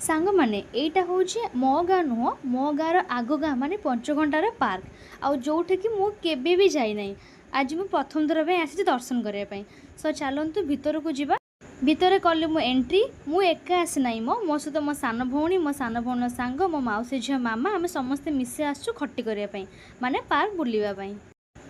सांग माने एटा हूँ मो गाँ नुह मो गाँव आग गाँ माने पंचघंटार पार्क आउ जोठे कि मु केबे भी जाई नहीं। आज मु प्रथम थर पे आसी दर्शन करने सो चलतु भितर को जीवा। भितर कली मु एंट्री मु एका आसी ना मो सहित मो सान भौणी मो सान भौणी सांग मो मौसी झील मामा आम समस्ते मिसे आसु खटी करने माने पार्क बुलवाई।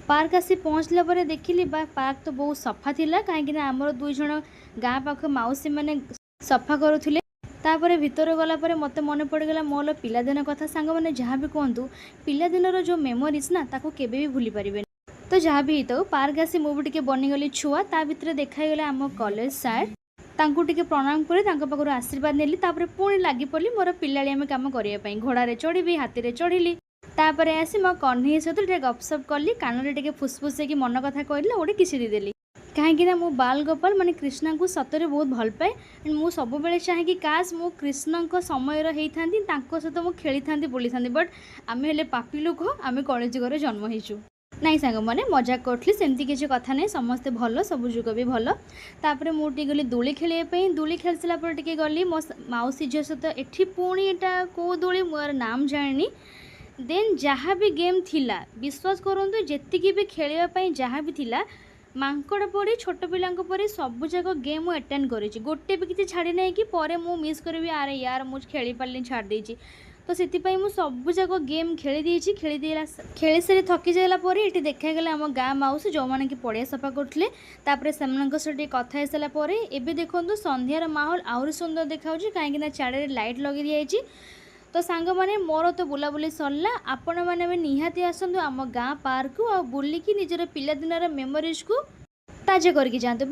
पार्क आसी पहुँचला पर देखिली बा पार्क तो बहुत सफा थिला कहीं आमर दुई जन गाँ पाख मौसी मैंने सफा करुले। तापर भितर गला पर मत मन पड़गला मोर पिलादिन कथा सांग मैंने जहाँ भी कहतु पिलादिनर जो मेमोरीज ना ताको केबे भी भूली पारे। तो जहाँ भी होता पार्क आसी मुझे टे बनीगली छुआ ता भितर देखागला आम कॉलेज सार तांकु टिके प्रणाम करे तांको पाखरु आशीर्वाद नेली। तापर पुणी लागी पड़ी मोर पिलालियामे काम करने घोड़ारे चढ़ी हाथी रे चढ़िली। तापर आसी मो कन्हई सहित गपसप कली कान टे फुसफुस मन कथा कहली गोटे किसी देदेली कहीं मु बाल गोपाल माने कृष्णा को सतरे बहुत भल पाए। मु सब बेले चाहे कि काश मु कृष्ण समय सहित मु खेली था बुली था बट आम हेले पापी लोक आम कलेज घर जन्म होइचु नाई सांग मैंने मजाक करी सेमती किसी कथा नहीं समस्ते भल सब जुग भी भल। तापर मुझे गली दूली खेलने दूली खेल सारापर टे गली मो मौसी झील सहित एठी पुणी एटा कौ दूली मोर नाम जानी देन जहाँ भी गेम थिला विश्वास करंतु जेतिकी भी खेलवाई जहाँ भी थिला मांकड़ पड़ी छोट पिला सब जाक गेम मुझे अटेंड करी गोटे भी किसी छाड़ी ना कि पर मु मिस करी आरे यार मुझे खेली पारे छाड़ देती तो से सब जाक गेम खेली खेली सारी थकी जाइला ये देखागला आम गाँ माउस जो मैंने कि पड़िया सफा करते सहित कथा हो सारापर एवं देखो संध्यार माहौल आहरी सुंदर देखा कहीं चारे लाइट लगे दिखाई। तो सांग माने मोर तो बुलाबुली सरला आपण मैंने भी निहाती आसतु आम गाँ पार्क को आ बुलिकी निजर पिलादिनर मेमोरीज को ताजा करके जातु।